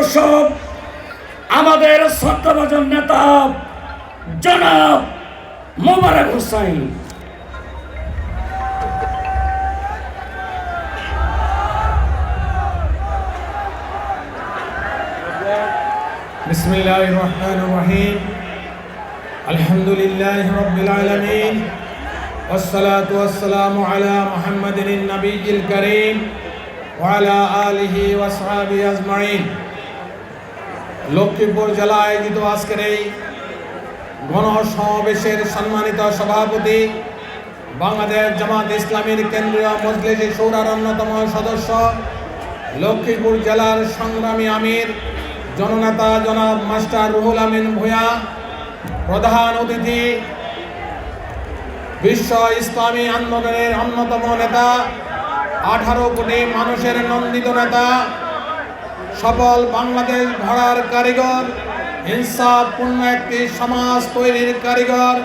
সদস্য আমাদের শ্রদ্ধাভাজন নেতা জনাব মোবারক হোসেন। বিসমিল্লাহির রহমানির রহিম। আলহামদুলিল্লাহি রাব্বিল আলামিন ওয়াসসালাতু ওয়াসসালামু আলা মুহাম্মাদিন নবিয়্যিল কারীম ওয়া আলা আলিহি ওয়া সাহবিহি আজমাইন। লক্ষ্মীপুর জেলায় আয়োজিত আজকের এই গণসমাবেশের সম্মানিত সভাপতি, বাংলাদেশ জামাত ইসলামীর কেন্দ্রীয় মজলিসে শূরার অন্যতম সদস্য, লক্ষ্মীপুর জেলার সংগ্রামী আমির জননেতা জনাব মাস্টার রুহুল আমিন ভূঁইয়া, প্রধান অতিথি বিশ্ব ইসলামী আন্দোলনের অন্যতম নেতা, 18 কোটি মানুষের নন্দিত নেতা, সফল বাংলাদেশ গড়ার কারিগর, ইনসাফপূর্ণ একটি সমাজ তৈরির কারিগর,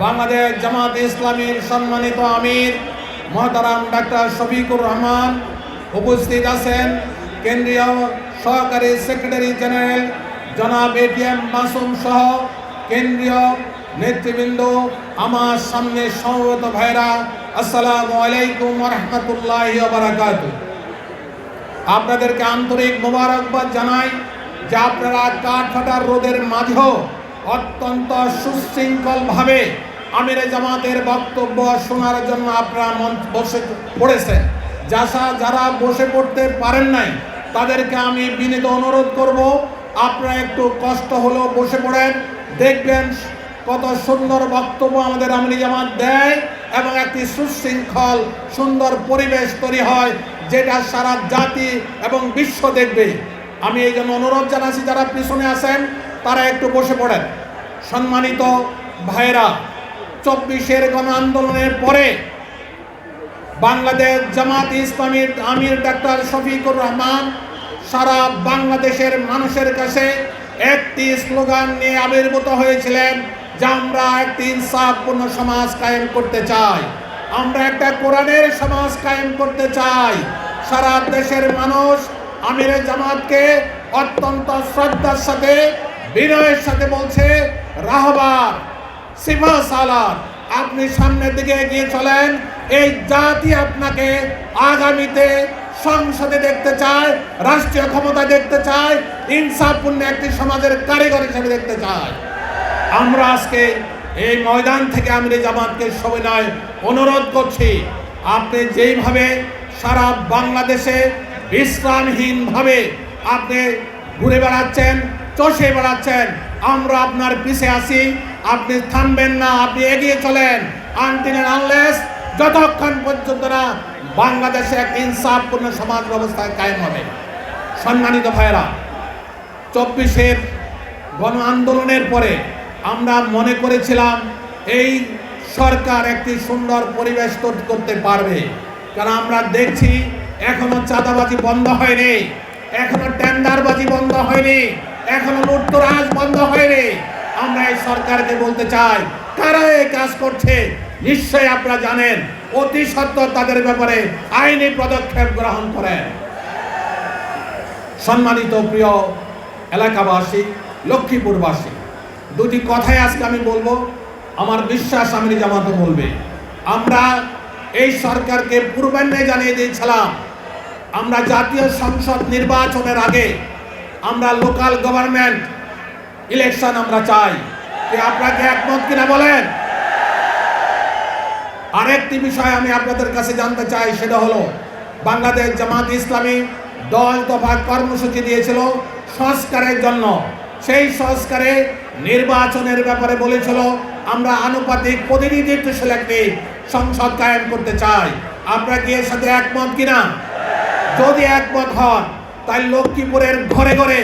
বাংলাদেশ জামাত ইসলামীর সম্মানিত আমির মহতারাম ডাক্তার শফিকুর রহমান, উপস্থিত আছেন কেন্দ্রীয় সহকারী সেক্রেটারি জেনারেল জনাব এটিএম মাসুম সহ কেন্দ্রীয় নেতৃবৃন্দ, আমার সামনে সমবেত ভাইরা, আসসালামু আলাইকুম ওয়া রাহমাতুল্লাহি ওয়া বারাকাতুহু। আপনাদেরকে আন্তরিক মোবারকবাদ জানাই যে আপনারা কাঠফাটার রোদের মাঝেও অত্যন্ত সুশৃঙ্খলভাবে আমিরে জামাতের বক্তব্য শোনার জন্য আপনারা বসে পড়েছেন। যারা বসে পড়তে পারেন নাই তাদেরকে আমি বিনীত অনুরোধ করব, আপনারা একটু কষ্ট হলেও বসে পড়েন। দেখবেন কত সুন্দর বক্তব্য আমাদের আমিরে জামাত দেয় এবং একটি সুশৃঙ্খল সুন্দর পরিবেশ তৈরি হয়, যেটা সারা জাতি এবং বিশ্ব দেখবে। আমি এই জন্য অনুরোধ জানাচ্ছি যারা পিছনে আছেন তারা একটু বসে পড়েন। সম্মানিত ভাইরা, 24-এর গণ আন্দোলনের পরে বাংলাদেশ জামাত ইসলামীর আমির ডাক্তার শফিকুর রহমান সারা বাংলাদেশের মানুষের কাছে একটি স্লোগান নিয়ে আবির্ভূত হয়েছিলেন যে আমরা একটি ইনসাফপূর্ণ সমাজ কায়েম করতে চাই, আমরা একটা কোরআনের সমাজ কায়েম করতে চাই। সারা দেশের মানুষ আমিরে জামাতকে অত্যন্ত শ্রদ্ধার সাথে বিনয়ের সাথে বলছে, রাহবার সিফা সালার, আপনি সামনের দিকে এগিয়ে চলেন। এই জাতি আপনাকে আগামীতে সংসদে দেখতে চায়, রাষ্ট্রীয় ক্ষমতা দেখতে চায়, ইনসাফপূর্ণ একটি সমাজের কারিগর হিসেবে দেখতে চায়। আমরা আজকে এই ময়দান থেকে আমিরে জামাতকে সবিনয় অনুরোধ করছি, আপনি যেইভাবে সারা বাংলাদেশে বিশ্রামহীনভাবে আপনি ঘুরে বেড়াচ্ছেন, চষে বেড়াচ্ছেন, আমরা আপনার পিছে আছি। আপনি থামবেন না, আপনি এগিয়ে চলেন আনটিল এন্ড আনলেস, যতক্ষণ পর্যন্ত না বাংলাদেশে এক ইনসাফপূর্ণ সমাজ ব্যবস্থা কায়েম হবে। সম্মানিত ভাইরা, 24-এর গণ আন্দোলনের পরে আমরা মনে করেছিলাম এই সরকার একটি সুন্দর পরিবেশ তৈরি করতে পারবে, কারণ আমরা দেখছি এখনো চাঁদাবাজি বন্ধ হয়নি, এখনো টেন্ডারবাজি বন্ধ হয়নি, এখনো লুটতরাজ বন্ধ হয়নি। আমরা এই সরকারকে বলতে চাই, কারা এই কাজ করছে নিশ্চয়ই আপনারা জানেন, অতি সত্বর তাদের ব্যাপারে আইনি পদক্ষেপ গ্রহণ করেন। সম্মানিত প্রিয় এলাকাবাসী, লক্ষ্মীপুরবাসী, দুটি কথাই আজকে আমি বলবো, আমার বিশ্বাস আমিরে জামাতও বলবে। আমরা এই সরকারকে পূর্বান্নে জানিয়ে দিয়েছিলাম, আমরা জাতীয় সংসদ নির্বাচনের আগে আমরা লোকাল গভর্নমেন্ট ইলেকশন আমরা চাই। আপনাকে একমত কিনা বলেন? আরেকটি বিষয় আমি আপনাদের কাছে জানতে চাই, সেটা হলো বাংলাদেশ জামাত ইসলামী 10 দফা কর্মসূচি দিয়েছিল সংস্কারের জন্য। সেই সংস্কারে নির্বাচনের ব্যাপারে বলেছিল আমরা আনুপাতিক প্রতিনিধিত্বশীল একটি সংসদ কায়েম করতে চাই। আপনারা কি এর সাথে একমত কিনা? যদি একমত হন তাই লক্ষ্মীপুরের ঘরে ঘরে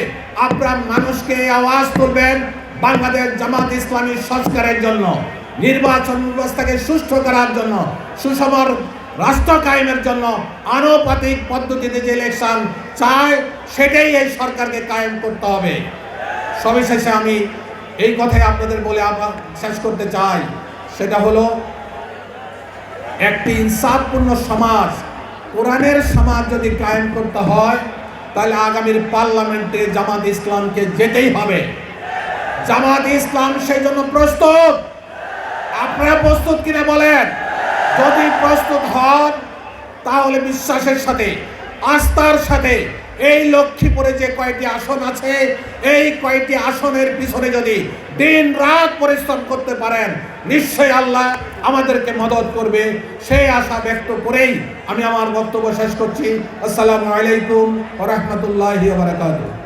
আপনারা মানুষকে আওয়াজ তুলবেন বাংলাদেশ জামাত ইসলামী সংস্কারের জন্য, নির্বাচন ব্যবস্থাকে সুষ্ঠু করার জন্য, সুষম রাষ্ট্র কায়েমের জন্য আনুপাতিক পদ্ধতিতে যে ইলেকশন চায় সেটাই এই সরকারকে কায়েম করতে হবে। সবিশেষে আমি এই কথাই আপনাদের বলে আবার শেষ করতে চাই, সেটা হলো একটি ইনসাফপূর্ণ সমাজ, কোরআনের সমাজ যদি কায়েম করতে হয় তাহলে আগামীর পার্লামেন্টে জামাত ইসলামকে যেতেই হবে। জামাত ইসলাম সেই জন্য প্রস্তুত। আপনারা প্রস্তুত কিনা বলেন? যদি প্রস্তুত হন তাহলে বিশ্বাসের সাথে, আস্থার সাথে এই লক্ষ্মীপুরে যে কয়টি আসন আছে, এই কয়টি আসনের পিছনে যদি দিন রাত পরিশ্রম করতে পারেন, নিশ্চয়ই আল্লাহ আমাদেরকে মদত করবে। সেই আশা ব্যক্ত করেই আমি আমার বক্তব্য শেষ করছি। আসসালামু আলাইকুম ওয়া রাহমাতুল্লাহি ওয়া বারাকাতুহু।